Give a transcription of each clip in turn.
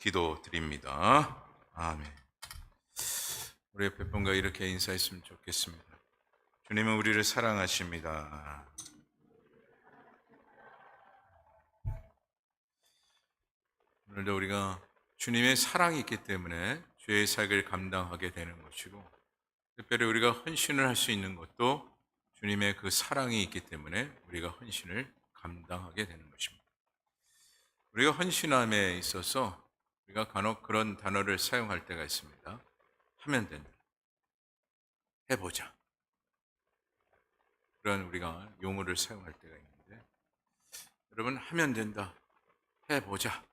기도드립니다. 아멘. 우리 옆에 분과 이렇게 인사했으면 좋겠습니다. 주님은 우리를 사랑하십니다. 오늘도 우리가 주님의 사랑이 있기 때문에 주의 사역을 감당하게 되는 것이고, 특별히 우리가 헌신을 할 수 있는 것도 주님의 그 사랑이 있기 때문에 우리가 헌신을 감당하게 되는 것입니다. 우리가 헌신함에 있어서 우리가 간혹 그런 단어를 사용할 때가 있습니다. 하면 된다. 해보자. 그런 우리가 용어를 사용할 때가 있는데, 여러분, 하면 된다. 해보자.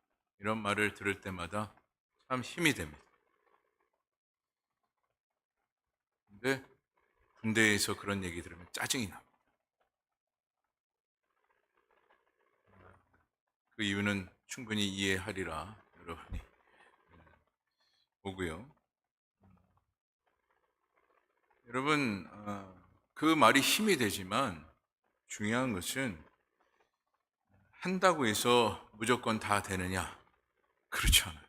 이런 말을 들을 때마다 참 힘이 됩니다. 근데 군대에서 그런 얘기 들으면 짜증이 납니다. 그 이유는 충분히 이해하리라 여러분이 보고요. 여러분, 그 말이 힘이 되지만 중요한 것은 한다고 해서 무조건 다 되느냐? 그렇지 않아요.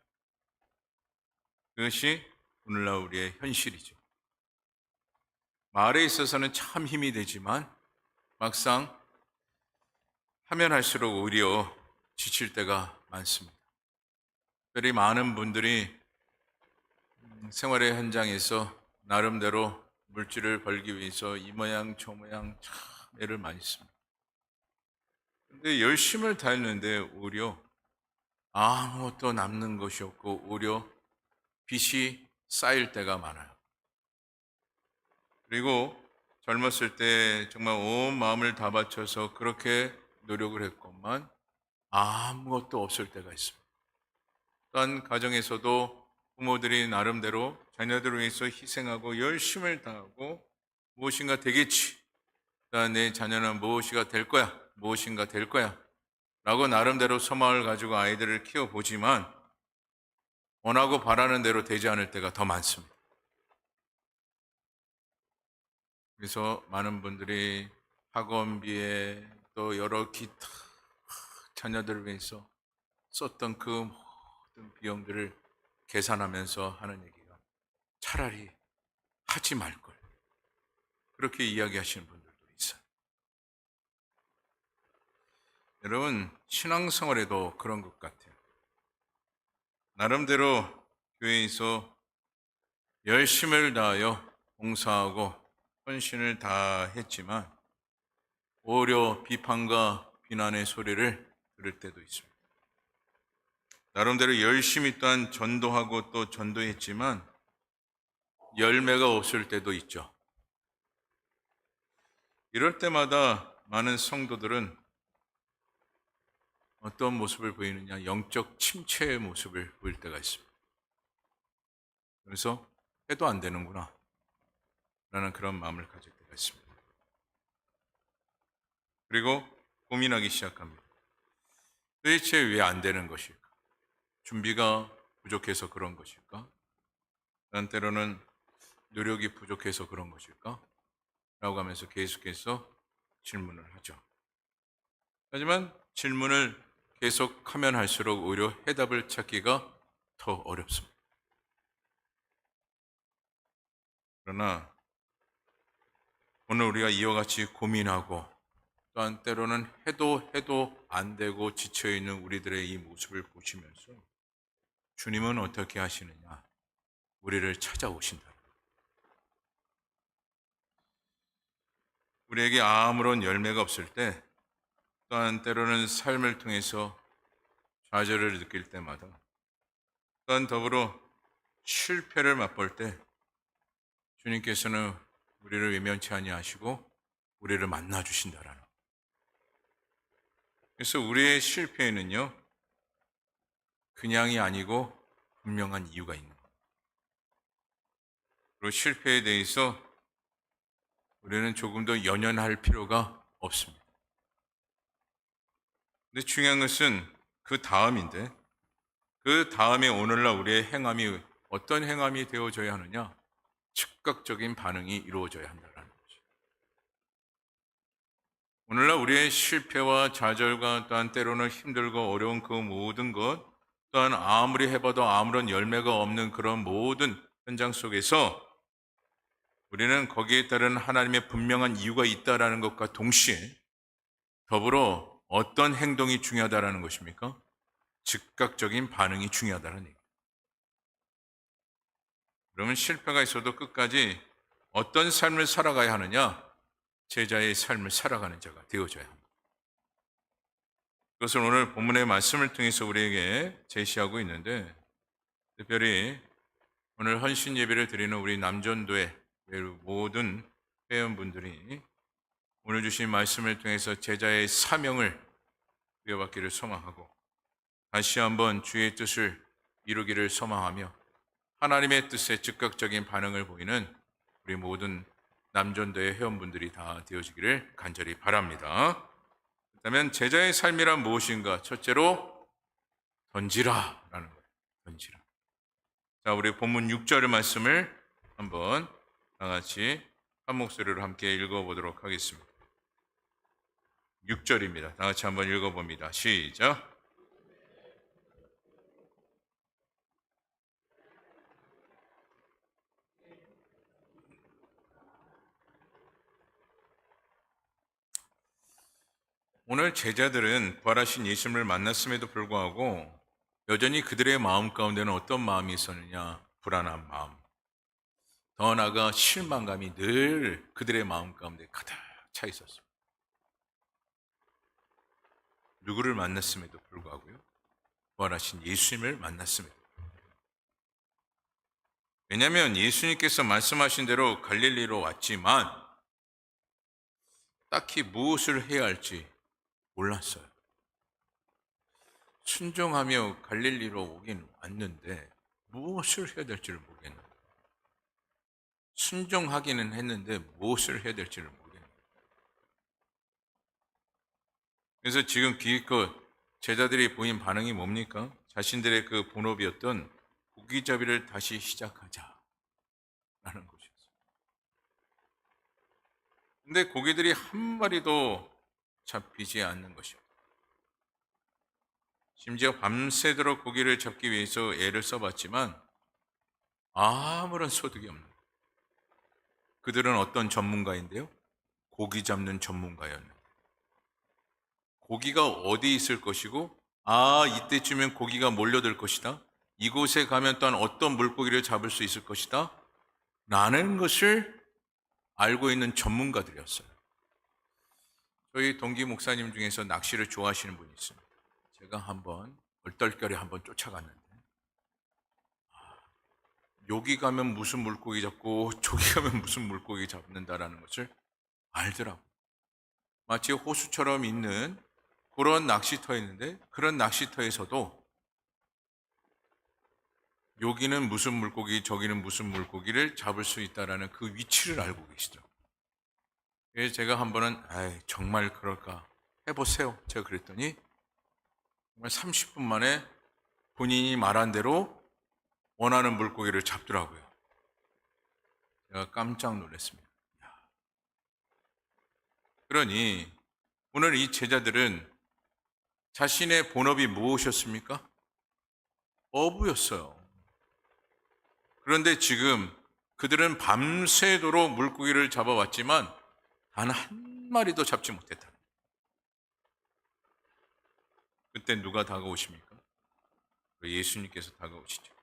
그것이 오늘날 우리의 현실이죠. 말에 있어서는 참 힘이 되지만 막상 하면 할수록 오히려 지칠 때가 많습니다. 특별히 많은 분들이 생활의 현장에서 나름대로 물질을 벌기 위해서 이 모양 저 모양 참 애를 많이 씁니다. 근데 열심을 다했는데 오히려 아무것도 남는 것이 없고 오히려 빚이 쌓일 때가 많아요. 그리고 젊었을 때 정말 온 마음을 다 바쳐서 그렇게 노력을 했건만 아무것도 없을 때가 있습니다. 또한 가정에서도 부모들이 나름대로 자녀들을 위해서 희생하고 열심을 다하고 무엇인가 되겠지. 또한 내 자녀는 무엇이가 될 거야. 무엇인가 될 거야. 라고 나름대로 소망을 가지고 아이들을 키워보지만 원하고 바라는 대로 되지 않을 때가 더 많습니다. 그래서 많은 분들이 학원비에 또 여러 기타 자녀들을 위해서 썼던 그 모든 비용들을 계산하면서 하는 얘기가 차라리 하지 말걸. 그렇게 이야기하시는 분들도 있어요. 여러분, 신앙생활에도 그런 것 같아요. 나름대로 교회에서 열심을 다하여 봉사하고 헌신을 다했지만 오히려 비판과 비난의 소리를 들을 때도 있습니다. 나름대로 열심히 또한 전도하고 또 전도했지만 열매가 없을 때도 있죠. 이럴 때마다 많은 성도들은 어떤 모습을 보이느냐? 영적 침체의 모습을 보일 때가 있습니다. 그래서 해도 안 되는구나 라는 그런 마음을 가질 때가 있습니다. 그리고 고민하기 시작합니다. 도대체 왜 안 되는 것일까? 준비가 부족해서 그런 것일까? 때로는 노력이 부족해서 그런 것일까? 라고 하면서 계속해서 질문을 하죠. 하지만 질문을 계속하면 할수록 오히려 해답을 찾기가 더 어렵습니다. 그러나 오늘 우리가 이와 같이 고민하고 또한 때로는 해도 안 되고 지쳐있는 우리들의 이 모습을 보시면서 주님은 어떻게 하시느냐? 우리를 찾아오신다. 우리에게 아무런 열매가 없을 때 또한 때로는 삶을 통해서 좌절을 느낄 때마다 또한 더불어 실패를 맛볼 때 주님께서는 우리를 외면치 아니하시고 우리를 만나 주신다라는. 그래서 우리의 실패에는요 그냥이 아니고 분명한 이유가 있는 겁니다. 그리고 실패에 대해서 우리는 조금 더 연연할 필요가 없습니다. 근데 중요한 것은 그 다음인데 그 다음에 오늘날 우리의 행함이 어떤 행함이 되어져야 하느냐? 즉각적인 반응이 이루어져야 한다는 거죠. 오늘날 우리의 실패와 좌절과 또한 때로는 힘들고 어려운 그 모든 것 또한 아무리 해봐도 아무런 열매가 없는 그런 모든 현장 속에서 우리는 거기에 따른 하나님의 분명한 이유가 있다라는 것과 동시에 더불어 어떤 행동이 중요하다라는 것입니까? 즉각적인 반응이 중요하다는 얘기예요. 그러면 실패가 있어도 끝까지 어떤 삶을 살아가야 하느냐? 제자의 삶을 살아가는 자가 되어져야 합니다. 그것을 오늘 본문의 말씀을 통해서 우리에게 제시하고 있는데, 특별히 오늘 헌신 예배를 드리는 우리 남전도의 모든 회원분들이 오늘 주신 말씀을 통해서 제자의 사명을 부여받기를 소망하고 다시 한번 주의 뜻을 이루기를 소망하며 하나님의 뜻에 즉각적인 반응을 보이는 우리 모든 남전도의 회원분들이 다 되어지기를 간절히 바랍니다. 그렇다면 제자의 삶이란 무엇인가? 첫째로 던지라라는 거예요. 던지라. 자, 우리 본문 6절 말씀을 한번 다 같이 한 목소리로 함께 읽어보도록 하겠습니다. 6절입니다. 다 같이 한번 읽어봅니다. 시작. 오늘 제자들은 부활하신 예수님을 만났음에도 불구하고 여전히 그들의 마음 가운데는 어떤 마음이 있었느냐? 불안한 마음. 더 나아가 실망감이 늘 그들의 마음 가운데 가득 차 있었습니다. 누구를 만났음에도 불구하고요. 부활하신 예수님을 만났음에도. 왜냐하면 예수님께서 말씀하신 대로 갈릴리로 왔지만 딱히 무엇을 해야 할지 몰랐어요. 순종하며 갈릴리로 오긴 왔는데 무엇을 해야 될지를 모르겠는 거예요. 순종하기는 했는데 무엇을 해야 될지를 모르겠는 거예요. 그래서 지금 기껏 제자들이 보인 반응이 뭡니까? 자신들의 그 본업이었던 고기잡이를 다시 시작하자라는 것이었어요. 근데 고기들이 한 마리도 잡히지 않는 것이었어요. 심지어 밤새도록 고기를 잡기 위해서 애를 써봤지만 아무런 소득이 없는 거예요. 그들은 어떤 전문가인데요? 고기 잡는 전문가였는데 고기가 어디 있을 것이고 이때쯤엔 고기가 몰려들 것이다. 이곳에 가면 또한 어떤 물고기를 잡을 수 있을 것이다. 라는 것을 알고 있는 전문가들이었어요. 저희 동기 목사님 중에서 낚시를 좋아하시는 분이 있습니다. 제가 한번 얼떨결에 한번 쫓아갔는데 여기 가면 무슨 물고기 잡고 저기 가면 무슨 물고기 잡는다라는 것을 알더라고요. 마치 호수처럼 있는 그런 낚시터였는데 그런 낚시터에서도 여기는 무슨 물고기 저기는 무슨 물고기를 잡을 수 있다라는 그 위치를 알고 계시더라고요. 그래서 제가 한 번은 정말 그럴까 해보세요. 제가 그랬더니 정말 30분 만에 본인이 말한 대로 원하는 물고기를 잡더라고요. 제가 깜짝 놀랐습니다. 그러니 오늘 이 제자들은 자신의 본업이 무엇이었습니까? 어부였어요. 그런데 지금 그들은 밤새도록 물고기를 잡아왔지만 단 한 마리도 잡지 못했다. 그때 누가 다가오십니까? 예수님께서 다가오시죠.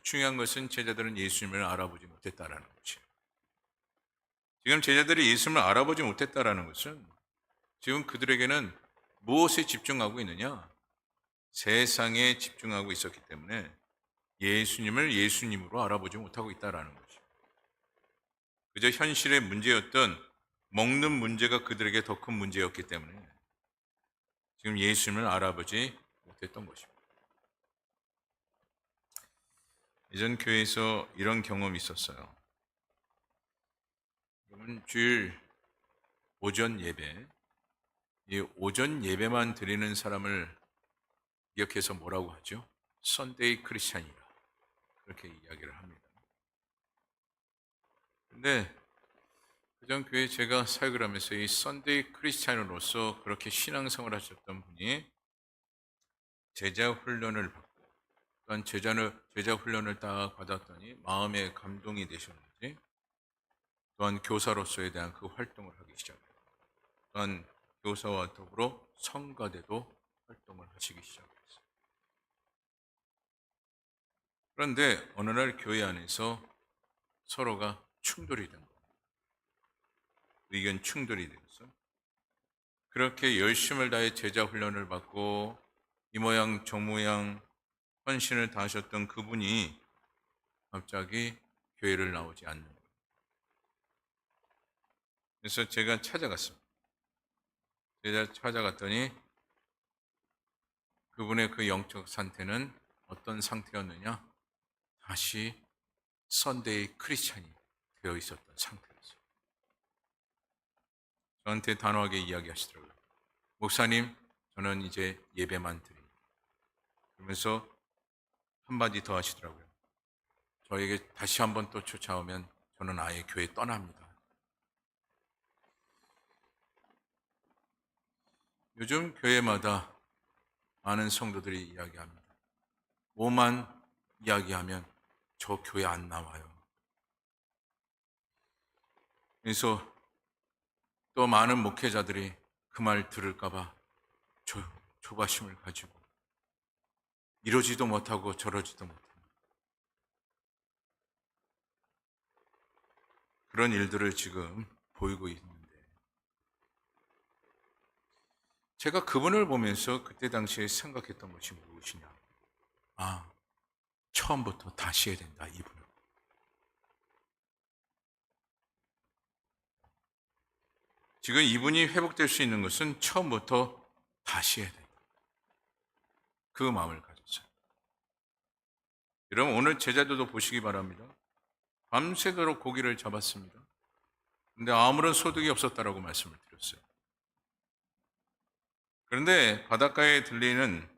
중요한 것은 제자들은 예수님을 알아보지 못했다라는 것이에요. 지금 제자들이 예수님을 알아보지 못했다라는 것은 지금 그들에게는 무엇에 집중하고 있느냐? 세상에 집중하고 있었기 때문에 예수님을 예수님으로 알아보지 못하고 있다라는 것이죠. 그저 현실의 문제였던 먹는 문제가 그들에게 더 큰 문제였기 때문에 지금 예수님을 알아보지 못했던 것입니다. 예전 교회에서 이런 경험이 있었어요. 여러분, 주일 오전 예배, 이 오전 예배만 드리는 사람을 기억해서 뭐라고 하죠? 선데이 크리스찬이라 그렇게 이야기를 합니다. 근데 그전 교회에 제가 사역을 하면서 이 선데이 크리스찬으로서 그렇게 신앙생활을 하셨던 분이 제자 훈련을 받고 그러니까 제자 훈련을 딱 받았더니 마음에 감동이 되셨는지 또한 교사로서에 대한 그 활동을 하기 시작해요. 또한 교사와 더불어 성가대도 활동을 하시기 시작했어요. 그런데 어느 날 교회 안에서 서로가 충돌이 된 거예요. 의견 충돌이 되어서 그렇게 열심을 다해 제자 훈련을 받고 이 모양 저 모양 헌신을 다하셨던 그분이 갑자기 교회를 나오지 않는 거예요. 그래서 제가 찾아갔습니다. 제가 찾아갔더니 그분의 그 영적 상태는 어떤 상태였느냐? 다시 선데이 크리스찬이 되어 있었던 상태였어요. 저한테 단호하게 이야기하시더라고요. 목사님, 저는 이제 예배만 드립니다. 그러면서 한마디 더 하시더라고요. 저에게 다시 한번 또 쫓아오면 저는 아예 교회 떠납니다. 요즘 교회마다 많은 성도들이 이야기합니다. 뭐만 이야기하면 저 교회 안 나와요. 그래서 또 많은 목회자들이 그 말 들을까봐 조바심을 가지고 이러지도 못하고 저러지도 못합니다. 그런 일들을 지금 보이고 있는데 제가 그분을 보면서 그때 당시에 생각했던 것이 무엇이냐. 아, 처음부터 다시 해야 된다, 이분은. 지금 이분이 회복될 수 있는 것은 처음부터 다시 해야 된다. 그 마음을 가졌어요. 여러분, 오늘 제자들도 보시기 바랍니다. 밤새도록 고기를 잡았습니다. 근데 아무런 소득이 없었다라고 말씀을 드렸어요. 그런데 바닷가에 들리는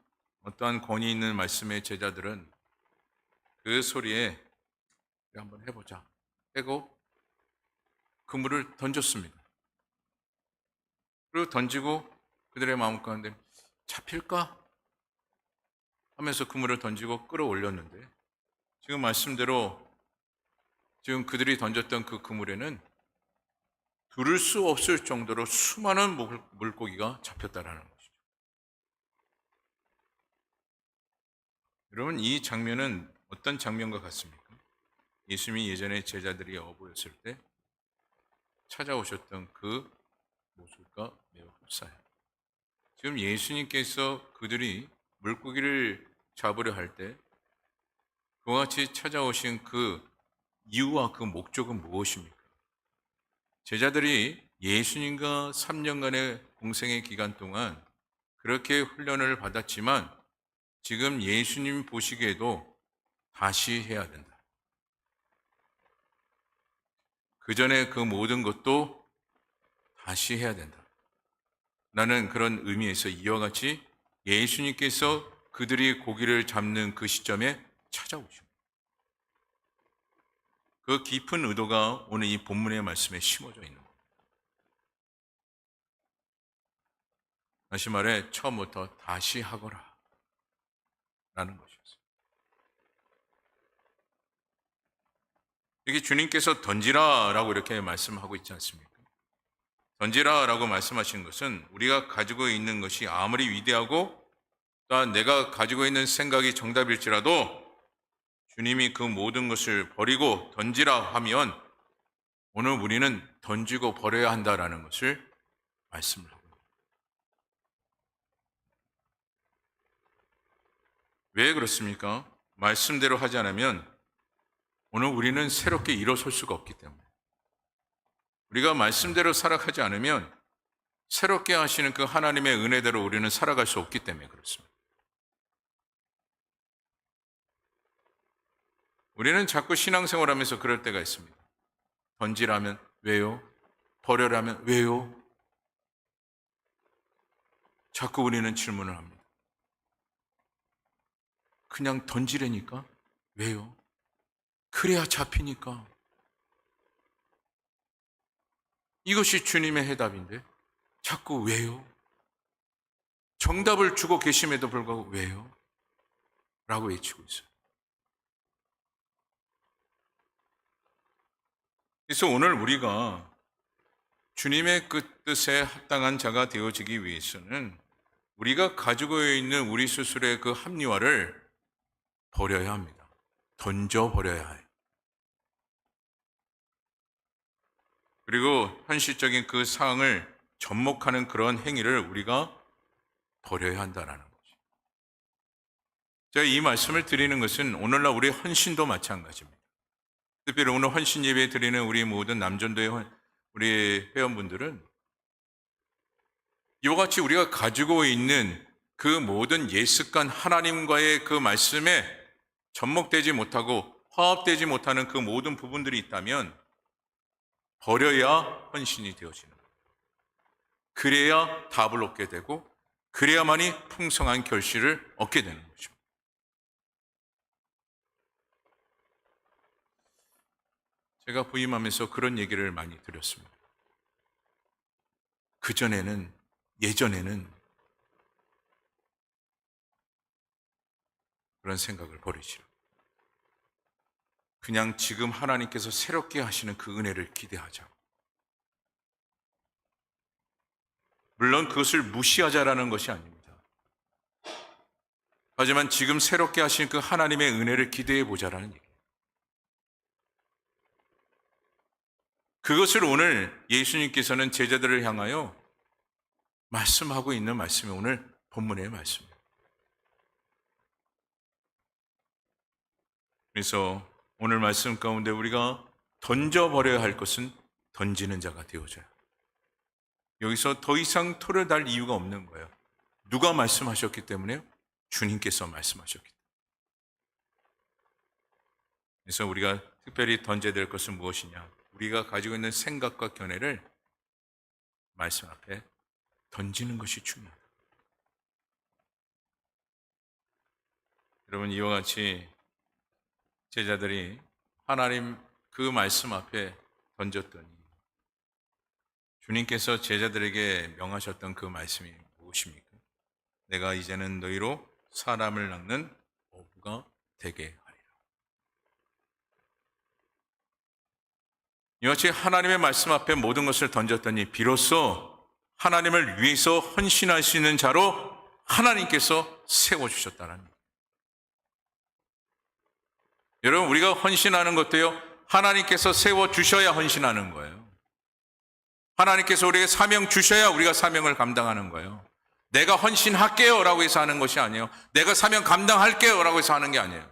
어떠한 권위 있는 말씀의 제자들은 그 소리에 한번 해보자 하고 그물을 던졌습니다. 그리고 던지고 그들의 마음 가운데 잡힐까? 하면서 그물을 던지고 끌어올렸는데 지금 말씀대로 지금 그들이 던졌던 그 그물에는 두를 수 없을 정도로 수많은 물고기가 잡혔다라는 것이죠. 여러분, 이 장면은 어떤 장면과 같습니까? 예수님이 예전에 제자들이 어부였을 때 찾아오셨던 그 모습과 매우 흡사해요. 지금 예수님께서 그들이 물고기를 잡으려 할 때 그와 같이 찾아오신 그 이유와 그 목적은 무엇입니까? 제자들이 예수님과 3년간의 공생의 기간 동안 그렇게 훈련을 받았지만 지금 예수님 보시기에도 다시 해야 된다. 그 전에 그 모든 것도 다시 해야 된다. 나는 그런 의미에서 이와 같이 예수님께서 그들이 고기를 잡는 그 시점에 찾아오십니다. 그 깊은 의도가 오늘 이 본문의 말씀에 심어져 있는 겁니다. 다시 말해 처음부터 다시 하거라 라는 것이었어요. 여기 주님께서 던지라 라고 이렇게 말씀하고 있지 않습니까? 던지라 라고 말씀하신 것은 우리가 가지고 있는 것이 아무리 위대하고 또한 내가 가지고 있는 생각이 정답일지라도 주님이 그 모든 것을 버리고 던지라 하면 오늘 우리는 던지고 버려야 한다라는 것을 말씀을 하고 있습니다. 왜 그렇습니까? 말씀대로 하지 않으면 오늘 우리는 새롭게 일어설 수가 없기 때문에 우리가 말씀대로 살아가지 않으면 새롭게 하시는 그 하나님의 은혜대로 우리는 살아갈 수 없기 때문에 그렇습니다. 우리는 자꾸 신앙생활하면서 그럴 때가 있습니다. 던지라면 왜요? 버려라면 왜요? 자꾸 우리는 질문을 합니다. 그냥 던지라니까? 왜요? 그래야 잡히니까. 이것이 주님의 해답인데 자꾸 왜요? 정답을 주고 계심에도 불구하고 왜요? 라고 외치고 있어요. 그래서 오늘 우리가 주님의 그 뜻에 합당한 자가 되어지기 위해서는 우리가 가지고 있는 우리 스스로의 그 합리화를 버려야 합니다. 던져버려야 해요. 그리고 현실적인 그 상황을 접목하는 그런 행위를 우리가 버려야 한다는 거죠. 제가 이 말씀을 드리는 것은 오늘날 우리 헌신도 마찬가지입니다. 특별히 오늘 헌신 예배 드리는 우리 모든 남전도의 우리 회원분들은 이와 같이 우리가 가지고 있는 그 모든 예습관 하나님과의 그 말씀에 접목되지 못하고 화합되지 못하는 그 모든 부분들이 있다면 버려야 헌신이 되어지는 거예요. 그래야 답을 얻게 되고 그래야만이 풍성한 결실을 얻게 되는 거죠. 제가 부임하면서 그런 얘기를 많이 드렸습니다. 예전에는 그런 생각을 버리시라. 그냥 지금 하나님께서 새롭게 하시는 그 은혜를 기대하자. 물론 그것을 무시하자라는 것이 아닙니다. 하지만 지금 새롭게 하신 그 하나님의 은혜를 기대해 보자라는 얘기예요. 그것을 오늘 예수님께서는 제자들을 향하여 말씀하고 있는 말씀이 오늘 본문의 말씀입니다. 그래서 오늘 말씀 가운데 우리가 던져버려야 할 것은 던지는 자가 되어져요. 여기서 더 이상 토를 달 이유가 없는 거예요. 누가 말씀하셨기 때문에요? 주님께서 말씀하셨기 때문에. 그래서 우리가 특별히 던져야 될 것은 무엇이냐? 우리가 가지고 있는 생각과 견해를 말씀 앞에 던지는 것이 중요하다. 여러분, 이와 같이 제자들이 하나님 그 말씀 앞에 던졌더니 주님께서 제자들에게 명하셨던 그 말씀이 무엇입니까? 내가 이제는 너희로 사람을 낚는 어부가 되게 하리라. 이와 같이 하나님의 말씀 앞에 모든 것을 던졌더니 비로소 하나님을 위해서 헌신할 수 있는 자로 하나님께서 세워주셨다는 거예요. 여러분, 우리가 헌신하는 것도요, 하나님께서 세워주셔야 헌신하는 거예요. 하나님께서 우리에게 사명 주셔야 우리가 사명을 감당하는 거예요. 내가 헌신할게요 라고 해서 하는 것이 아니에요. 내가 사명 감당할게요 라고 해서 하는 게 아니에요.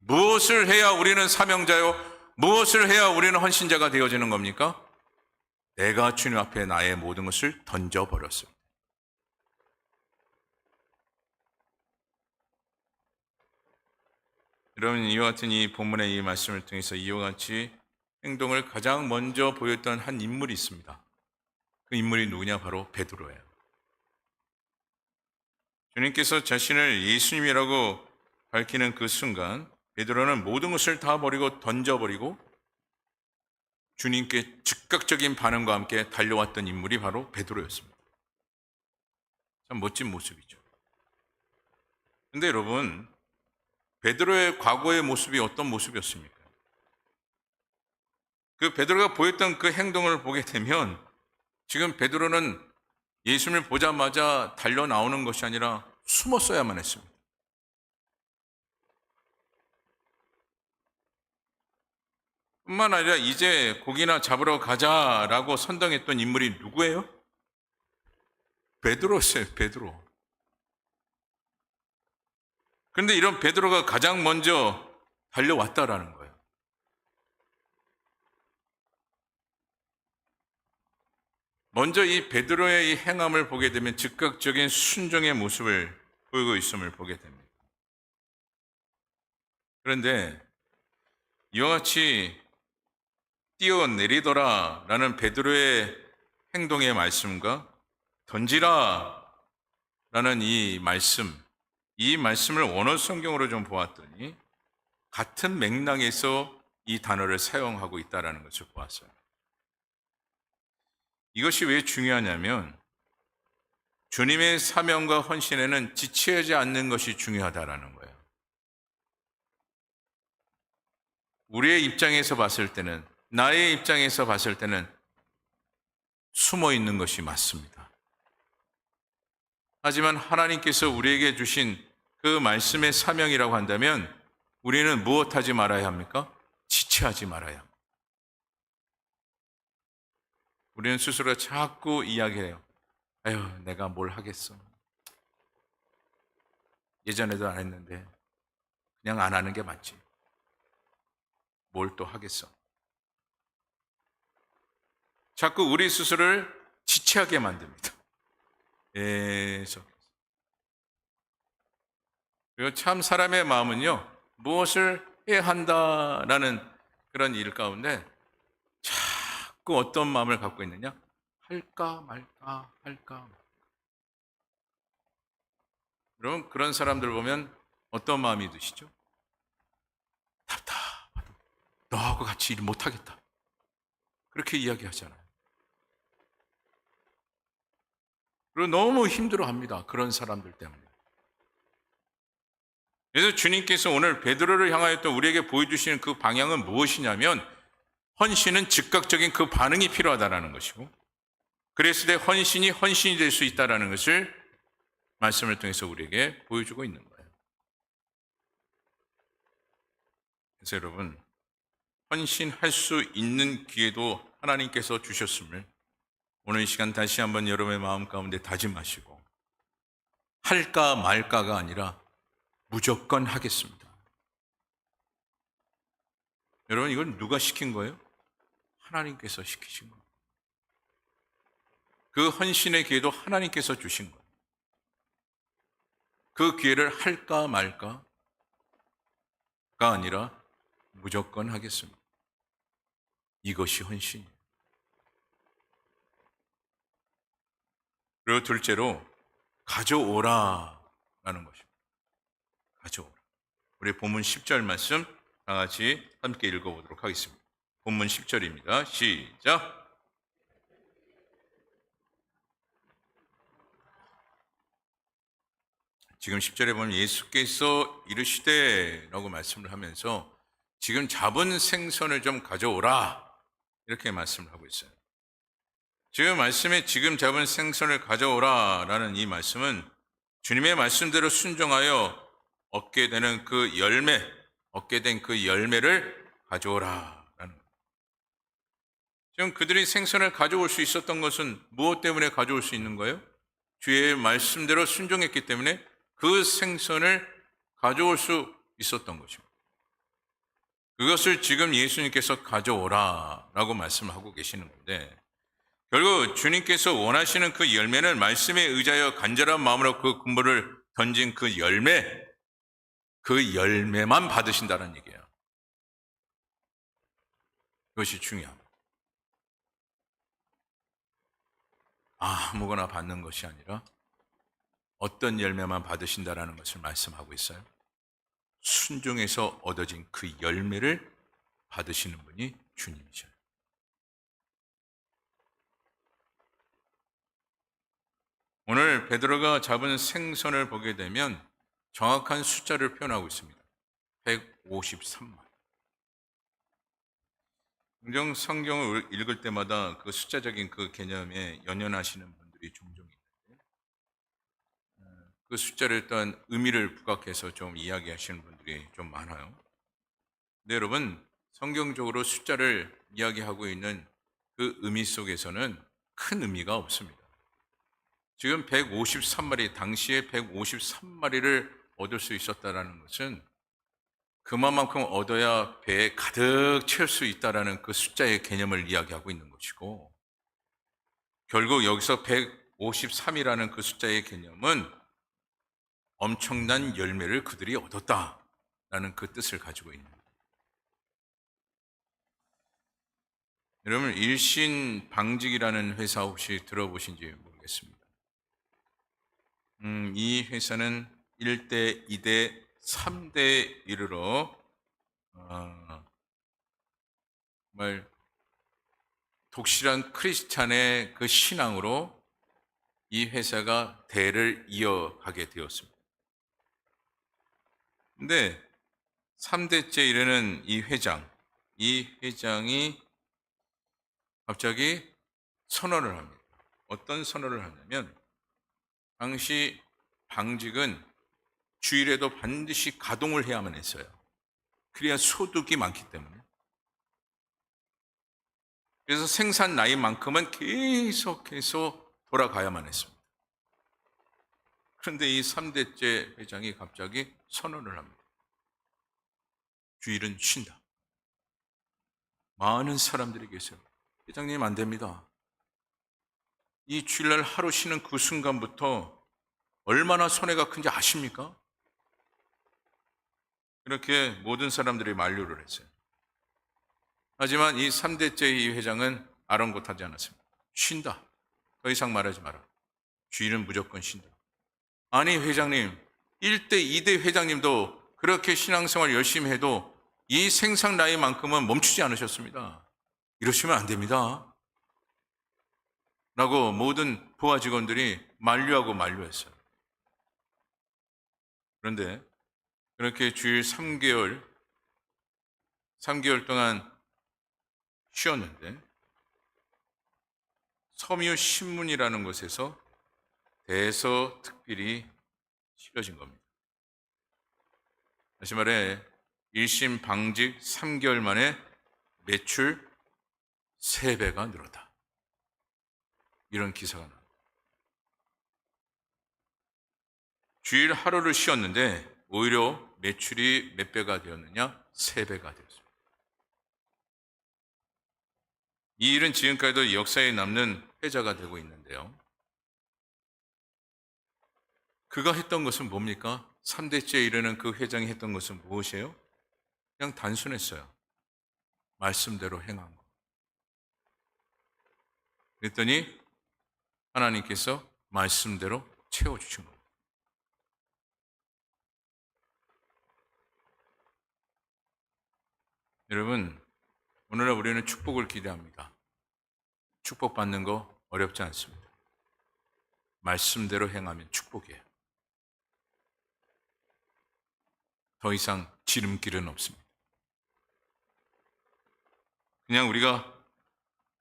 무엇을 해야 우리는 사명자요? 무엇을 해야 우리는 헌신자가 되어지는 겁니까? 내가 주님 앞에 나의 모든 것을 던져버렸습니다. 여러분, 이와 같은 이 본문의 이 말씀을 통해서 이와 같이 행동을 가장 먼저 보였던 한 인물이 있습니다. 그 인물이 누구냐? 바로 베드로예요. 주님께서 자신을 예수님이라고 밝히는 그 순간 베드로는 모든 것을 다 버리고 던져버리고 주님께 즉각적인 반응과 함께 달려왔던 인물이 바로 베드로였습니다. 참 멋진 모습이죠. 근데 여러분, 베드로의 과거의 모습이 어떤 모습이었습니까? 그 베드로가 보였던 그 행동을 보게 되면 지금 베드로는 예수님을 보자마자 달려 나오는 것이 아니라 숨었어야만 했습니다. 뿐만 아니라 이제 고기나 잡으러 가자라고 선동했던 인물이 누구예요? 베드로였어요, 베드로. 그런데 이런 베드로가 가장 먼저 달려왔다라는 거예요. 먼저 이 베드로의 이 행함을 보게 되면 즉각적인 순종의 모습을 보이고 있음을 보게 됩니다. 그런데 이와 같이 뛰어내리더라 라는 베드로의 행동의 말씀과 던지라 라는 이 말씀을 원어 성경으로 좀 보았더니 같은 맥락에서 이 단어를 사용하고 있다는 것을 보았어요. 이것이 왜 중요하냐면 주님의 사명과 헌신에는 지체하지 않는 것이 중요하다라는 거예요. 우리의 입장에서 봤을 때는, 나의 입장에서 봤을 때는 숨어 있는 것이 맞습니다. 하지만 하나님께서 우리에게 주신 그 말씀의 사명이라고 한다면 우리는 무엇하지 말아야 합니까? 지체하지 말아야 합니다. 우리는 스스로 자꾸 이야기해요. 아유, 내가 뭘 하겠어. 예전에도 안 했는데 그냥 안 하는 게 맞지. 뭘 또 하겠어. 자꾸 우리 스스로를 지체하게 만듭니다. 계속. 그리고 참 사람의 마음은요, 무엇을 해야 한다라는 그런 일 가운데 자꾸 어떤 마음을 갖고 있느냐? 할까 말까, 할까 말까. 여러분, 그런 사람들 보면 어떤 마음이 드시죠? 답답하다. 너하고 같이 일 못하겠다. 그렇게 이야기하잖아요. 그리고 너무 힘들어합니다. 그런 사람들 때문에. 그래서 주님께서 오늘 베드로를 향하여 우리에게 보여주시는 그 방향은 무엇이냐면 헌신은 즉각적인 그 반응이 필요하다는 것이고, 그랬을 때 헌신이 될 수 있다는 것을 말씀을 통해서 우리에게 보여주고 있는 거예요. 그래서 여러분, 헌신할 수 있는 기회도 하나님께서 주셨음을 오늘 이 시간 다시 한번 여러분의 마음 가운데 다짐하시고, 할까 말까가 아니라 무조건 하겠습니다. 여러분, 이건 누가 시킨 거예요? 하나님께서 시키신 거예요. 그 헌신의 기회도 하나님께서 주신 거예요. 그 기회를 할까 말까가 아니라 무조건 하겠습니다. 이것이 헌신이에요. 그리고 둘째로 가져오라라는 것입니다. 가져오라. 우리 본문 10절 말씀 다 같이 함께 읽어보도록 하겠습니다. 본문 10절입니다. 시작. 지금 10절에 보면 예수께서 이르시되 라고 말씀을 하면서 지금 잡은 생선을 좀 가져오라 이렇게 말씀을 하고 있어요. 지금 말씀에 지금 잡은 생선을 가져오라 라는 이 말씀은 주님의 말씀대로 순종하여 얻게 된 그 열매를 가져오라 라는 거예요. 지금 그들이 생선을 가져올 수 있었던 것은 무엇 때문에 가져올 수 있는 거예요? 주의 말씀대로 순종했기 때문에 그 생선을 가져올 수 있었던 것입니다. 그것을 지금 예수님께서 가져오라 라고 말씀하고 계시는 건데, 결국 주님께서 원하시는 그 열매는 말씀에 의지하여 간절한 마음으로 그 근본을 던진 그 열매만 받으신다는 얘기예요. 그것이 중요합니다. 아무거나 받는 것이 아니라 어떤 열매만 받으신다라는 것을 말씀하고 있어요. 순종해서 얻어진 그 열매를 받으시는 분이 주님이셔요. 오늘 베드로가 잡은 생선을 보게 되면 정확한 숫자를 표현하고 있습니다. 153마리. 종종 성경을 읽을 때마다 그 숫자적인 그 개념에 연연하시는 분들이 종종 있는데, 그 숫자를 일단 의미를 부각해서 좀 이야기하시는 분들이 좀 많아요. 근데 여러분, 성경적으로 숫자를 이야기하고 있는 그 의미 속에서는 큰 의미가 없습니다. 지금 153마리, 당시에 153마리를 얻을 수 있었다는 것은 그만큼 얻어야 배에 가득 채울 수 있다는 그 숫자의 개념을 이야기하고 있는 것이고, 결국 여기서 153이라는 그 숫자의 개념은 엄청난 열매를 그들이 얻었다라는 그 뜻을 가지고 있는 거예요. 여러분, 일신방직이라는 회사 혹시 들어보신지 모르겠습니다. 이 회사는 1대, 2대, 3대 이르러 정말 독실한 크리스찬의 그 신앙으로 이 회사가 대를 이어가게 되었습니다. 근데 3대째 이르는 이 회장이 갑자기 선언을 합니다. 어떤 선언을 하냐면, 당시 방직은 주일에도 반드시 가동을 해야만 했어요. 그래야 소득이 많기 때문에. 그래서 생산 라인만큼은 계속해서 돌아가야만 했습니다. 그런데 이 3대째 회장이 갑자기 선언을 합니다. 주일은 쉰다. 많은 사람들이 계세요. 회장님, 안 됩니다. 이 주일날 하루 쉬는 그 순간부터 얼마나 손해가 큰지 아십니까? 이렇게 모든 사람들이 만류를 했어요. 하지만 이 3대째 이 회장은 아랑곳하지 않았습니다. 쉰다. 더 이상 말하지 마라. 주일은 무조건 쉰다. 아니, 회장님, 1대, 2대 회장님도 그렇게 신앙생활 열심히 해도 이 생산 라인만큼은 멈추지 않으셨습니다. 이러시면 안 됩니다. 라고 모든 부하 직원들이 만류하고 만류했어요. 그런데 그렇게 주일 3개월 동안 쉬었는데, 섬유 신문이라는 곳에서 대서특필이 실어진 겁니다. 다시 말해, 1심 방직 3개월 만에 매출 3배가 늘었다. 이런 기사가 나옵니다. 주일 하루를 쉬었는데 오히려 매출이 몇 배가 되었느냐? 3배가 되었습니다. 이 일은 지금까지도 역사에 남는 회자가 되고 있는데요. 그가 했던 것은 뭡니까? 3대째 이르는 그 회장이 했던 것은 무엇이에요? 그냥 단순했어요. 말씀대로 행한 거. 그랬더니 하나님께서 말씀대로 채워주신 겁니다. 여러분, 오늘날 우리는 축복을 기대합니다. 축복받는 거 어렵지 않습니다. 말씀대로 행하면 축복이에요. 더 이상 지름길은 없습니다. 그냥 우리가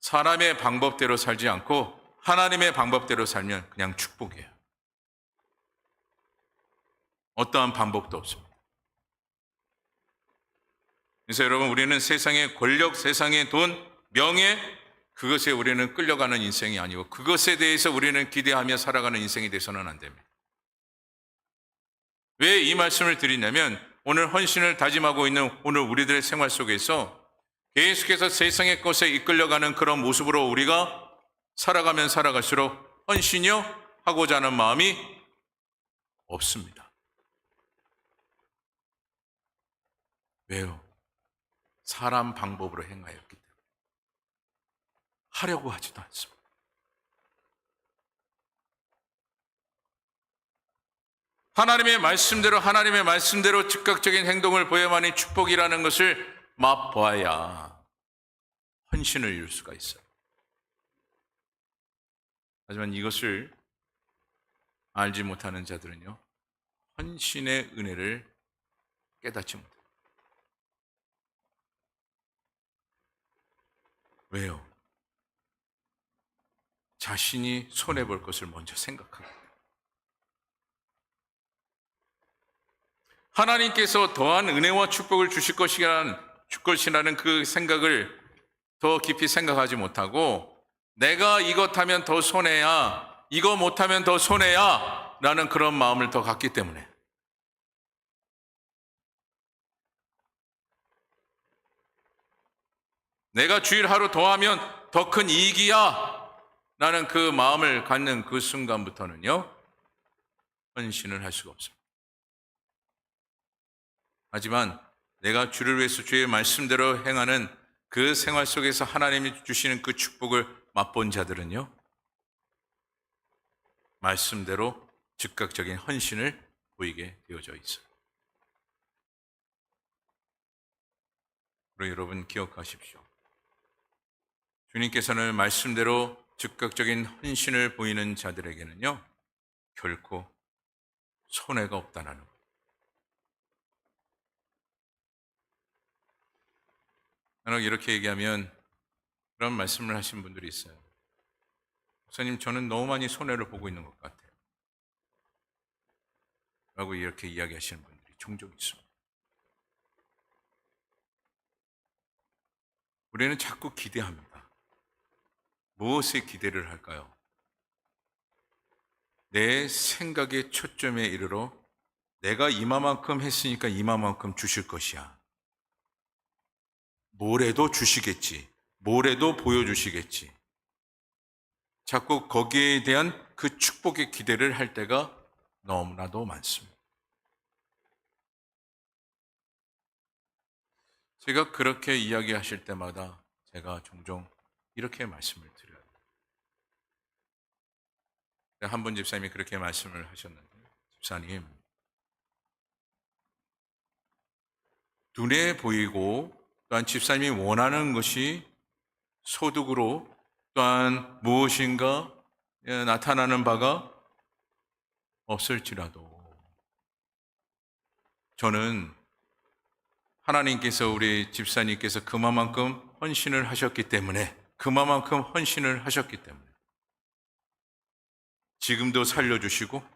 사람의 방법대로 살지 않고 하나님의 방법대로 살면 그냥 축복이에요. 어떠한 방법도 없습니다. 그래서 여러분, 우리는 세상의 권력, 세상의 돈, 명예, 그것에 우리는 끌려가는 인생이 아니고 그것에 대해서 우리는 기대하며 살아가는 인생이 돼서는 안 됩니다. 왜 이 말씀을 드리냐면, 오늘 헌신을 다짐하고 있는 오늘 우리들의 생활 속에서 계속해서 세상의 것에 이끌려가는 그런 모습으로 우리가 살아가면 살아갈수록 헌신이요? 하고자 하는 마음이 없습니다. 왜요? 사람 방법으로 행하였기 때문에. 하려고 하지도 않습니다. 하나님의 말씀대로 즉각적인 행동을 보여야만이 축복이라는 것을 맛보아야 헌신을 이룰 수가 있어요. 하지만 이것을 알지 못하는 자들은요, 헌신의 은혜를 깨닫지 못해요. 왜요? 자신이 손해볼 것을 먼저 생각합니다. 하나님께서 더한 은혜와 축복을 주실 것이라는 그 생각을 더 깊이 생각하지 못하고, 내가 이것하면 더 손해야, 이거 못하면 더 손해야 라는 그런 마음을 더 갖기 때문에, 내가 주일 하루 더 하면 더 큰 이익이야 라는 그 마음을 갖는 그 순간부터는요, 헌신을 할 수가 없습니다. 하지만 내가 주를 위해서 주의 말씀대로 행하는 그 생활 속에서 하나님이 주시는 그 축복을 맛본 자들은요, 말씀대로 즉각적인 헌신을 보이게 되어져 있어요. 그리고 여러분 기억하십시오. 주님께서는 말씀대로 즉각적인 헌신을 보이는 자들에게는요, 결코 손해가 없다는 것. 나는 이렇게 얘기하면 그런 말씀을 하신 분들이 있어요. 목사님, 저는 너무 많이 손해를 보고 있는 것 같아요. 라고 이렇게 이야기하시는 분들이 종종 있습니다. 우리는 자꾸 기대합니다. 무엇에 기대를 할까요? 내 생각의 초점에 이르러 내가 이마만큼 했으니까 이마만큼 주실 것이야. 뭐래도 주시겠지. 뭐래도 보여주시겠지. 자꾸 거기에 대한 그 축복의 기대를 할 때가 너무나도 많습니다. 제가 그렇게 이야기하실 때마다 제가 종종 이렇게 말씀을 드려요. 한 분 집사님이 그렇게 말씀을 하셨는데, 집사님, 눈에 보이고 또한 집사님이 원하는 것이 소득으로 또한 무엇인가 나타나는 바가 없을지라도 저는 하나님께서 우리 집사님께서 그만큼 헌신을 하셨기 때문에 지금도 살려주시고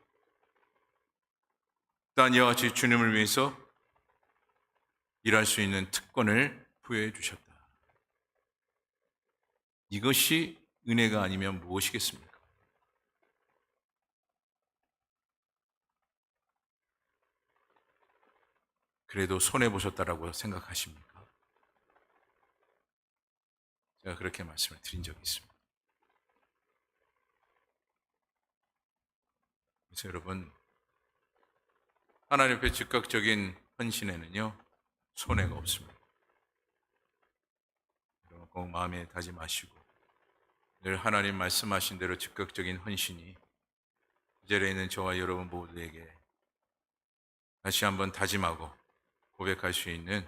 또한 이와 같이 주님을 위해서 일할 수 있는 특권을 부여해 주셨다. 이것이 은혜가 아니면 무엇이겠습니까? 그래도 손해보셨다라고 생각하십니까? 제가 그렇게 말씀을 드린 적이 있습니다. 그래서 여러분, 하나님 앞에 즉각적인 헌신에는요, 손해가 없습니다. 여러분 꼭 마음에 다짐하시고 늘 하나님 말씀하신 대로 즉각적인 헌신이 이 자리에 있는 저와 여러분 모두에게 다시 한번 다짐하고 고백할 수 있는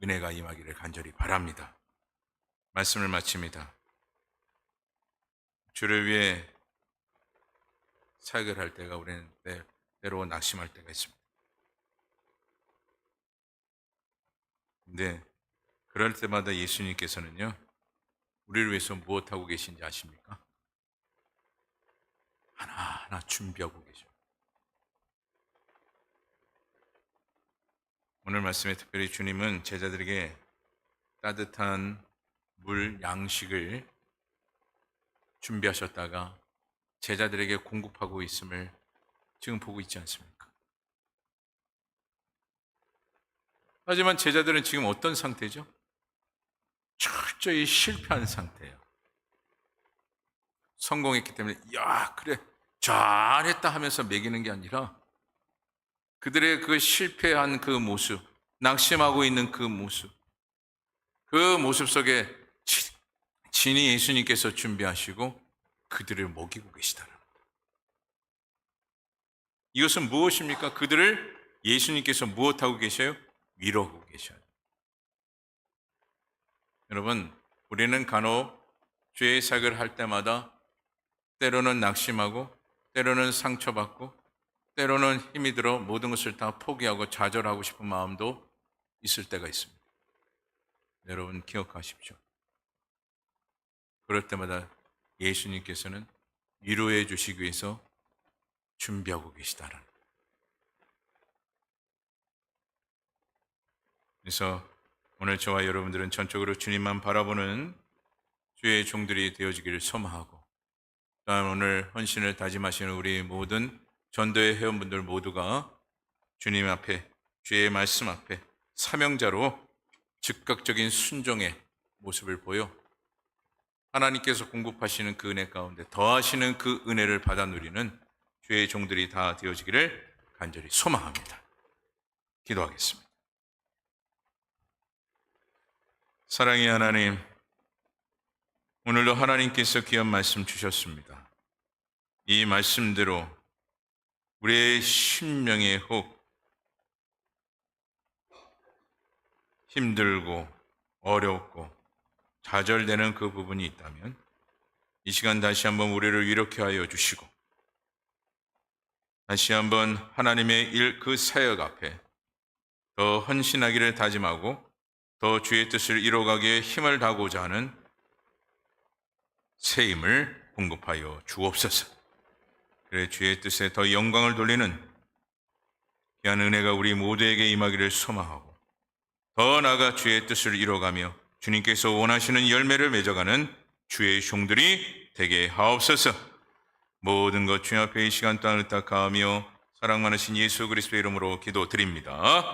은혜가 임하기를 간절히 바랍니다. 말씀을 마칩니다. 주를 위해 사역을 할 때가 우리는 때로 낙심할 때가 있습니다. 근데 그럴 때마다 예수님께서는요, 우리를 위해서 무엇하고 계신지 아십니까? 하나하나 준비하고 계셔요. 오늘 말씀에 특별히 주님은 제자들에게 따뜻한 물 양식을 준비하셨다가 제자들에게 공급하고 있음을 지금 보고 있지 않습니까? 하지만 제자들은 지금 어떤 상태죠? 철저히 실패한 상태예요. 성공했기 때문에 야 그래 잘했다 하면서 매기는 게 아니라 그들의 그 실패한 그 모습, 낙심하고 있는 그 모습 속에 진히 예수님께서 준비하시고 그들을 먹이고 계시다는 것. 이것은 무엇입니까? 그들을 예수님께서 무엇하고 계셔요? 위로하고 계셔요. 여러분, 우리는 간혹 죄의 사역을 할 때마다 때로는 낙심하고 때로는 상처받고 때로는 힘이 들어 모든 것을 다 포기하고 좌절하고 싶은 마음도 있을 때가 있습니다. 여러분 기억하십시오. 그럴 때마다 예수님께서는 위로해 주시기 위해서 준비하고 계시다라는. 그래서 오늘 저와 여러분들은 전적으로 주님만 바라보는 주의 종들이 되어지기를 소망하고, 또한 오늘 헌신을 다짐하시는 우리 모든 전도의 회원분들 모두가 주님 앞에, 주의 말씀 앞에 사명자로 즉각적인 순종의 모습을 보여 하나님께서 공급하시는 그 은혜 가운데 더하시는 그 은혜를 받아 누리는 주의 종들이 다 되어지기를 간절히 소망합니다. 기도하겠습니다. 사랑의 하나님, 오늘도 하나님께서 귀한 말씀 주셨습니다. 이 말씀대로 우리의 심령에 혹 힘들고 어렵고 좌절되는 그 부분이 있다면 이 시간 다시 한번 우리를 이렇게 하여 주시고 다시 한번 하나님의 일 그 사역 앞에 더 헌신하기를 다짐하고 더 주의 뜻을 이뤄가기에 힘을 다하고자 하는 새 힘을 공급하여 주옵소서. 그래 주의 뜻에 더 영광을 돌리는 귀한 은혜가 우리 모두에게 임하기를 소망하고 더 나아가 주의 뜻을 이뤄가며 주님께서 원하시는 열매를 맺어가는 주의 종들이 되게 하옵소서. 모든 것 주님 앞에 이 시간 동안 의탁하며 사랑 많으신 예수 그리스도의 이름으로 기도드립니다.